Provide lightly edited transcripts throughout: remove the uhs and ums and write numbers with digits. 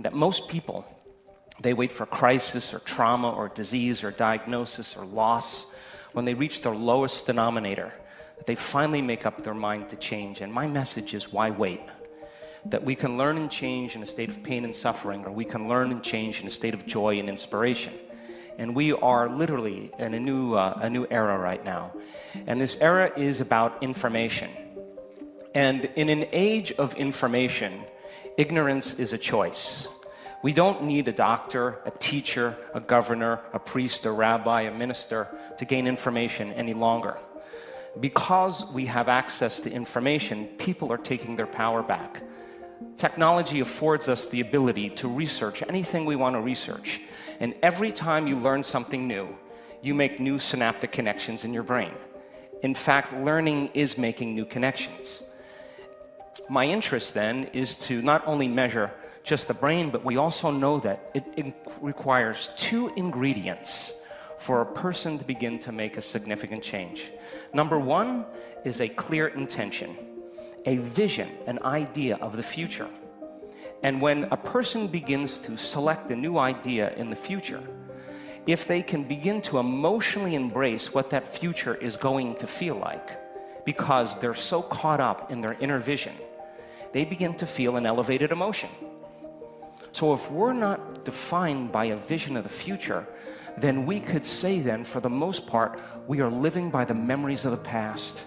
That most people, they wait for crisis or trauma or disease or diagnosis or loss when they reach their lowest denominator, that they finally make up their mind to change. And my message is, why wait? That we can learn and change in a state of pain and suffering, or we can learn and change in a state of joy and inspiration. And we are literally in a new era right now. And this era is about information. And in an age of information, ignorance is a choice. We don't need a doctor, a teacher, a governor, a priest, a rabbi, a minister to gain information any longer. Because we have access to information, people are taking their power back. Technology affords us the ability to research anything we want to research. And every time you learn something new, you make new synaptic connections in your brain. In fact, learning is making new connections. My interest then is to not only measure just the brain, but we also know that it requires two ingredients for a person to begin to make a significant change. Number one is a clear intention, a vision, an idea of the future. And when a person begins to select a new idea in the future, if they can begin to emotionally embrace what that future is going to feel like, because they're so caught up in their inner vision, they begin to feel an elevated emotion. So if we're not defined by a vision of the future, then we could say then, for the most part, we are living by the memories of the past.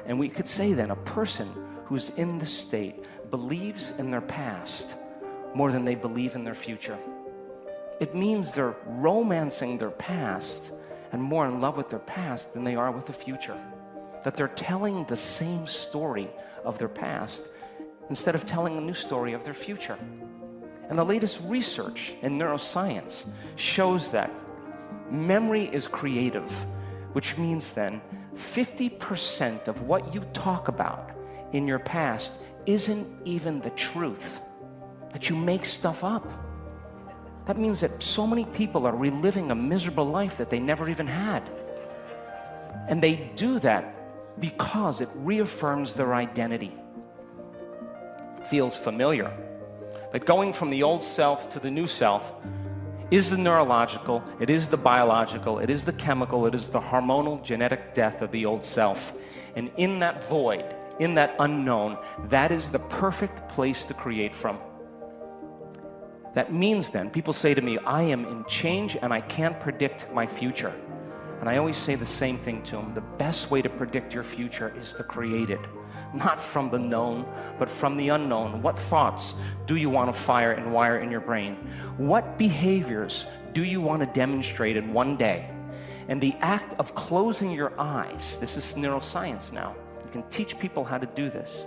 And we could say then, a person who's in this state believes in their past more than they believe in their future. It means they're romancing their past and more in love with their past than they are with the future. That they're telling the same story of their past instead of telling a new story of their future. And the latest research in neuroscience shows that memory is creative, which means then 50% of what you talk about in your past isn't even the truth, that you make stuff up. That means that so many people are reliving a miserable life that they never even had. And they do that because it reaffirms their identity. Feels familiar. That going from the old self to the new self is the neurological, it is the biological, it is the chemical, it is the hormonal genetic death of the old self. And in that void, in that unknown, that is the perfect place to create from. That means then, people say to me, I am in change and I can't predict my future. And I always say the same thing to them. The best way to predict your future is to create it. Not from the known, but from the unknown. What thoughts do you want to fire and wire in your brain? What behaviors do you want to demonstrate in one day? And the act of closing your eyes, this is neuroscience now. You can teach people how to do this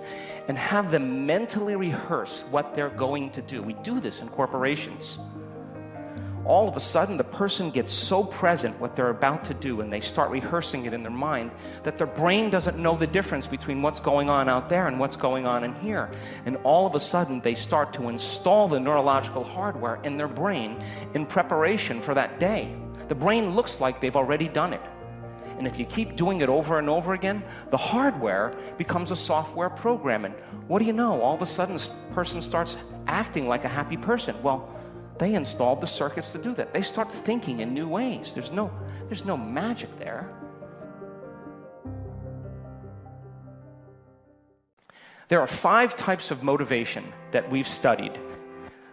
and have them mentally rehearse what they're going to do. We do this in corporations. All of a sudden, the person gets so present what they're about to do, and they start rehearsing it in their mind, that their brain doesn't know the difference between what's going on out there and what's going on in here. And all of a sudden, they start to install the neurological hardware in their brain in preparation for that day. The brain looks like they've already done it. And if you keep doing it over and over again, the hardware becomes a software program. And what do you know? All of a sudden, this person starts acting like a happy person. Well, they installed the circuits to do that. They start thinking in new ways. There's no magic there. There are 5 types of motivation that we've studied.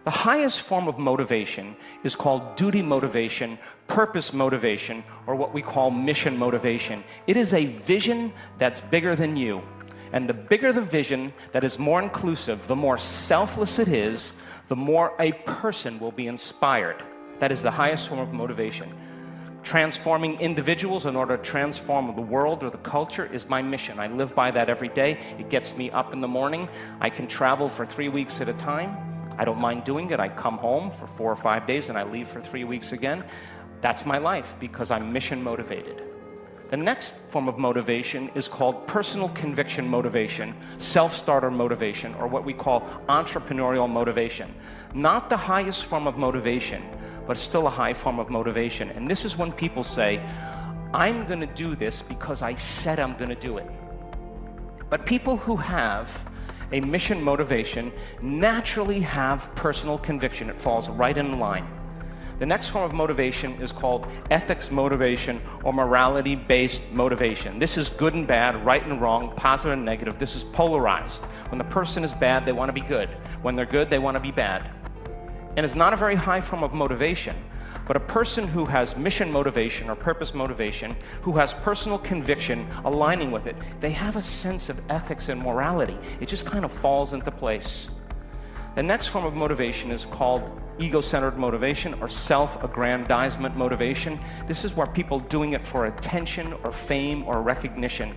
The highest form of motivation is called duty motivation, purpose motivation, or what we call mission motivation. It is a vision that's bigger than you. And the bigger the vision that is more inclusive, the more selfless it is, the more a person will be inspired. That is the highest form of motivation. Transforming individuals in order to transform the world or the culture is my mission. I live by that every day. It gets me up in the morning. I can travel for 3 weeks at a time. I don't mind doing it. I come home for 4 or 5 days and I leave for 3 weeks again. That's my life because I'm mission motivated. The next form of motivation is called personal conviction motivation, self-starter motivation, or what we call entrepreneurial motivation. Not the highest form of motivation, but it's still a high form of motivation. And this is when people say, I'm going to do this because I said I'm going to do it. But people who have a mission motivation naturally have personal conviction. It falls right in line. The next form of motivation is called ethics motivation or morality-based motivation. This is good and bad, right and wrong, positive and negative. This is polarized. When the person is bad, they want to be good. When they're good, they want to be bad. And it's not a very high form of motivation, but a person who has mission motivation or purpose motivation, who has personal conviction aligning with it, they have a sense of ethics and morality. It just kind of falls into place. The next form of motivation is called ego-centered motivation or self-aggrandizement motivation. This is where people doing it for attention or fame or recognition.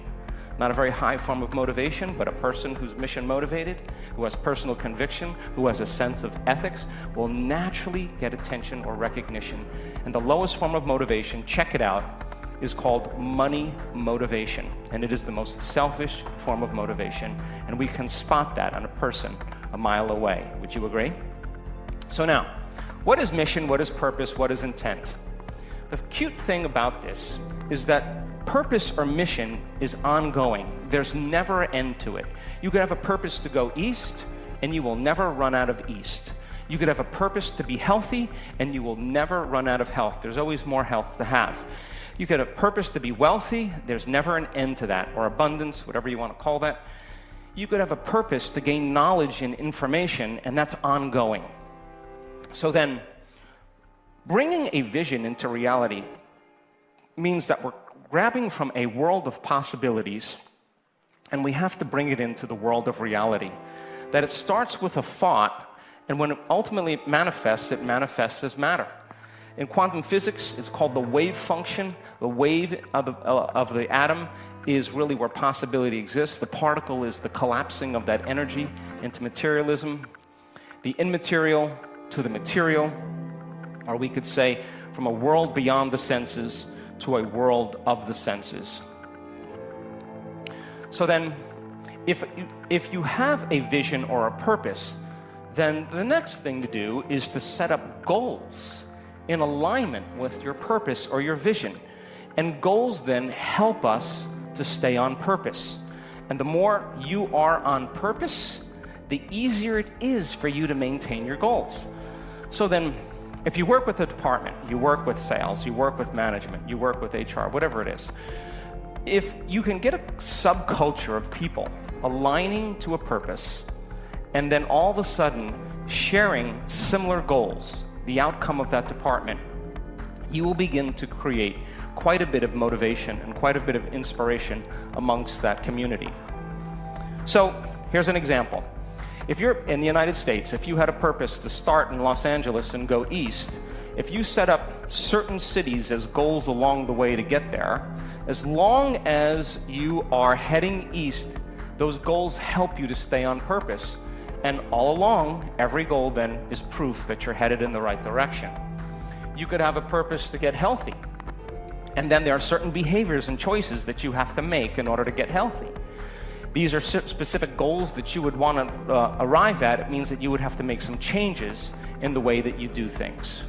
Not a very high form of motivation, but a person who's mission motivated, who has personal conviction, who has a sense of ethics, will naturally get attention or recognition. And the lowest form of motivation, check it out, is called money motivation. And it is the most selfish form of motivation. And we can spot that on a person a mile away. Would you agree? So now, what is mission? What is purpose? What is intent? The cute thing about this is that purpose or mission is ongoing. There's never an end to it. You could have a purpose to go east, and you will never run out of east. You could have a purpose to be healthy, and you will never run out of health. There's always more health to have. You could have a purpose to be wealthy. There's never an end to that, or abundance, whatever you want to call that. You could have a purpose to gain knowledge and information, and that's ongoing. So then, bringing a vision into reality means that we're grabbing from a world of possibilities, and we have to bring it into the world of reality. That it starts with a thought, and when it ultimately manifests, it manifests as matter. In quantum physics, it's called the wave function. The wave of the atom is really where possibility exists. The particle is the collapsing of that energy into materialism. The immaterial to the material, or we could say from a world beyond the senses to a world of the senses. So then, if you have a vision or a purpose, then the next thing to do is to set up goals in alignment with your purpose or your vision. And goals then help us to stay on purpose. And the more you are on purpose, the easier it is for you to maintain your goals. So then, if you work with a department, you work with sales, you work with management, you work with HR, whatever it is, if you can get a subculture of people aligning to a purpose, and then all of a sudden sharing similar goals, the outcome of that department, you will begin to create quite a bit of motivation and quite a bit of inspiration amongst that community. So here's an example. If you're in the United States, if you had a purpose to start in Los Angeles and go east, if you set up certain cities as goals along the way to get there, as long as you are heading east, those goals help you to stay on purpose. And all along, every goal then is proof that you're headed in the right direction. You could have a purpose to get healthy, and then there are certain behaviors and choices that you have to make in order to get healthy. These are specific goals that you would want to arrive at. It means that you would have to make some changes in the way that you do things.